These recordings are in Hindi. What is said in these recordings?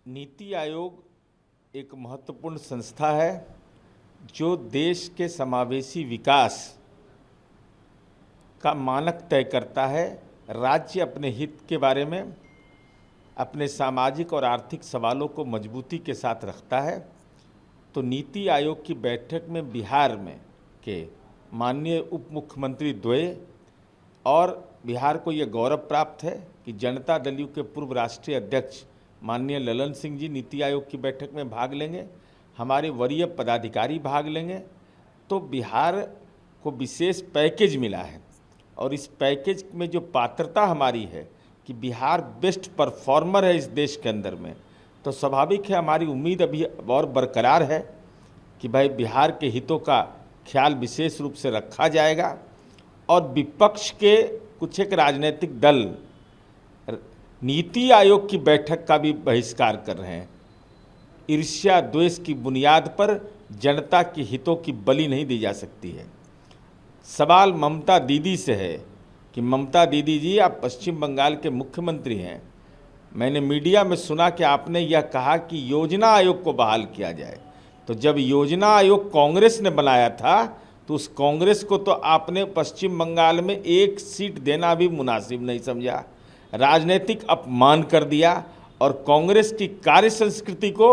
नीति आयोग एक महत्वपूर्ण संस्था है जो देश के समावेशी विकास का मानक तय करता है। राज्य अपने हित के बारे में अपने सामाजिक और आर्थिक सवालों को मजबूती के साथ रखता है। तो नीति आयोग की बैठक में बिहार में के माननीय उप मुख्यमंत्री द्वय और बिहार को ये गौरव प्राप्त है कि जनता दल यू के पूर्व राष्ट्रीय अध्यक्ष माननीय ललन सिंह जी नीति आयोग की बैठक में भाग लेंगे, हमारे वरीय पदाधिकारी भाग लेंगे। तो बिहार को विशेष पैकेज मिला है और इस पैकेज में जो पात्रता हमारी है कि बिहार बेस्ट परफॉर्मर है इस देश के अंदर में, तो स्वाभाविक है हमारी उम्मीद अभी और बरकरार है कि भाई बिहार के हितों का ख्याल विशेष रूप से रखा जाएगा। और विपक्ष के कुछ एक राजनीतिक दल नीति आयोग की बैठक का भी बहिष्कार कर रहे हैं। ईर्ष्या द्वेष की बुनियाद पर जनता के हितों की बलि नहीं दी जा सकती है। सवाल ममता दीदी से है कि ममता दीदी जी, आप पश्चिम बंगाल के मुख्यमंत्री हैं। मैंने मीडिया में सुना कि आपने यह कहा कि योजना आयोग को बहाल किया जाए। तो जब योजना आयोग कांग्रेस ने बनाया था तो उस कांग्रेस को तो आपने पश्चिम बंगाल में एक सीट देना भी मुनासिब नहीं समझा, राजनीतिक अपमान कर दिया। और कांग्रेस की कार्य संस्कृति को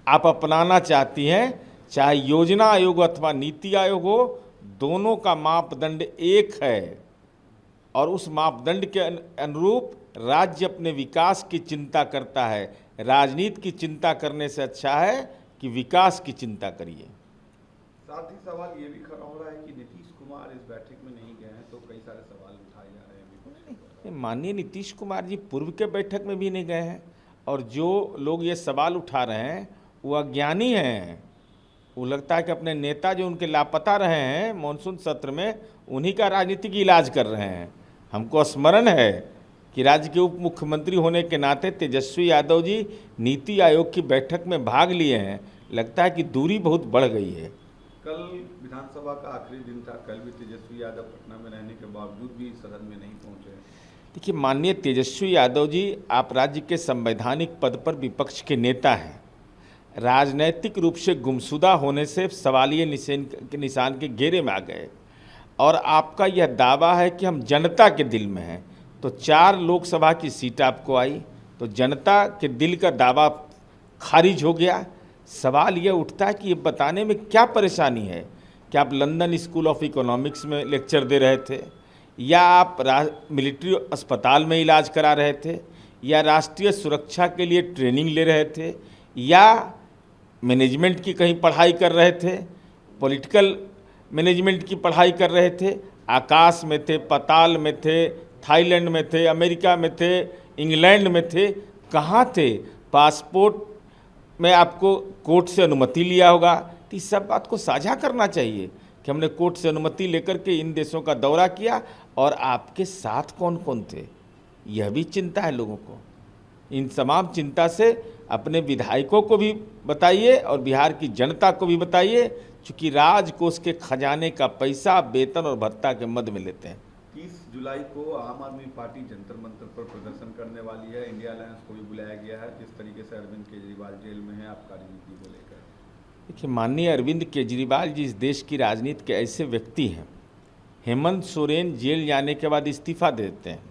आप अपनाना चाहती हैं। चाहे योजना आयोग अथवा नीति आयोग हो, दोनों का मापदंड एक है और उस मापदंड के अनुरूप राज्य अपने विकास की चिंता करता है। राजनीति की चिंता करने से अच्छा है कि विकास की चिंता करिए। साथ ही सवाल ये भी खड़ा हो रहा है कि नीतीश कुमार इस बैठक में नहीं गए हैं, तो कई सारे सवाल उठाए जा रहे हैं। माननीय नीतीश कुमार जी पूर्व के बैठक में भी नहीं गए हैं और जो लोग ये सवाल उठा रहे हैं वो अज्ञानी हैं। वो लगता है कि अपने नेता जो उनके लापता रहे हैं मानसून सत्र में, उन्हीं का राजनीतिक इलाज कर रहे हैं। हमको स्मरण है कि राज्य के उप मुख्यमंत्री होने के नाते तेजस्वी यादव जी नीति आयोग की बैठक में भाग लिए हैं। लगता है कि दूरी बहुत बढ़ गई है। कल विधानसभा का आखिरी दिन था, कल भी तेजस्वी यादव पटना में रहने के बावजूद भी सदन में नहीं पहुंचे। देखिए माननीय तेजस्वी यादव जी, आप राज्य के संवैधानिक पद पर विपक्ष के नेता हैं। राजनैतिक रूप से गुमशुदा होने से सवालिया निशान के घेरे में आ गए और आपका यह दावा है कि हम जनता के दिल में हैं। तो 4 लोकसभा की सीट आपको आई, तो जनता के दिल का दावा खारिज हो गया। सवाल यह उठता है कि ये बताने में क्या परेशानी है कि आप लंदन स्कूल ऑफ इकोनॉमिक्स में लेक्चर दे रहे थे, या आप मिलिट्री अस्पताल में इलाज करा रहे थे, या राष्ट्रीय सुरक्षा के लिए ट्रेनिंग ले रहे थे, या मैनेजमेंट की कहीं पढ़ाई कर रहे थे, पॉलिटिकल मैनेजमेंट की पढ़ाई कर रहे थे। आकाश में थे, पाताल में थे, थाईलैंड में थे, अमेरिका में थे, इंग्लैंड में थे, कहाँ थे? पासपोर्ट में आपको कोर्ट से अनुमति लिया होगा। तो इस सब बात को साझा करना चाहिए कि हमने कोर्ट से अनुमति लेकर के इन देशों का दौरा किया। और आपके साथ कौन कौन थे, यह भी चिंता है लोगों को। इन तमाम चिंता से अपने विधायकों को भी बताइए और बिहार की जनता को भी बताइए, चूँकि राजकोष के खजाने का पैसा वेतन और भत्ता के मद में लेते हैं। 30 जुलाई को आम आदमी पार्टी जंतर मंतर पर प्रदर्शन करने वाली है। इंडिया अलायंस को भी बुलाया गया है। जिस तरीके से अरविंद केजरीवाल जेल में है, आप राजनीति को लेकर? देखिए माननीय अरविंद केजरीवाल जी इस देश की राजनीति के ऐसे व्यक्ति हैं। हेमंत सोरेन जेल जाने के बाद इस्तीफा दे देते हैं,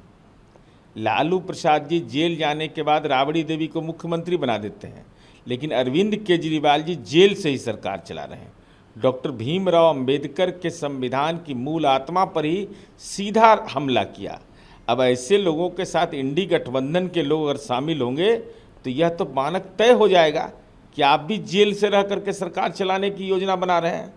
लालू प्रसाद जी जेल जाने के बाद राबड़ी देवी को मुख्यमंत्री बना देते हैं, लेकिन अरविंद केजरीवाल जी जेल से ही सरकार चला रहे हैं। डॉक्टर भीमराव अंबेडकर के संविधान की मूल आत्मा पर ही सीधा हमला किया। अब ऐसे लोगों के साथ इंडी गठबंधन के लोग अगर शामिल होंगे तो यह तो मानक तय हो जाएगा कि आप भी जेल से रह करके सरकार चलाने की योजना बना रहे हैं।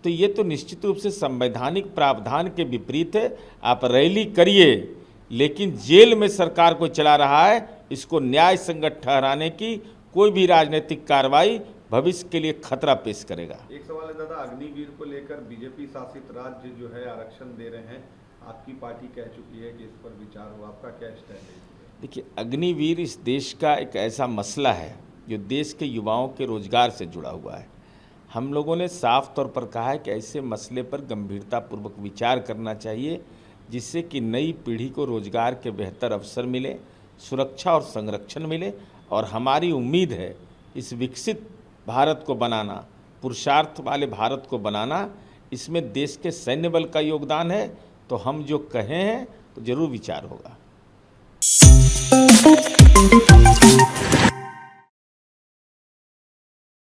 तो ये तो निश्चित रूप से संवैधानिक प्रावधान के विपरीत है। आप रैली करिए, लेकिन जेल में सरकार को चला रहा है, इसको न्याय संगत ठहराने की कोई भी राजनीतिक कार्रवाई भविष्य के लिए खतरा पेश करेगा। एक सवाल है दादा, अग्निवीर को लेकर बीजेपी शासित राज्य जो है आरक्षण दे रहे हैं, आपकी पार्टी कह चुकी है कि इस पर विचार हो, आपका क्या स्टैंड है? देखिए अग्निवीर इस देश का एक ऐसा मसला है जो देश के युवाओं के रोजगार से जुड़ा हुआ है। हम लोगों ने साफ तौर पर कहा है कि ऐसे मसले पर गंभीरतापूर्वक विचार करना चाहिए, जिससे कि नई पीढ़ी को रोजगार के बेहतर अवसर मिले, सुरक्षा और संरक्षण मिले और हमारी उम्मीद है इस विकसित भारत को बनाना, पुरुषार्थ वाले भारत को बनाना, इसमें देश के सैन्य बल का योगदान है। तो हम जो कहे हैं तो जरूर विचार होगा।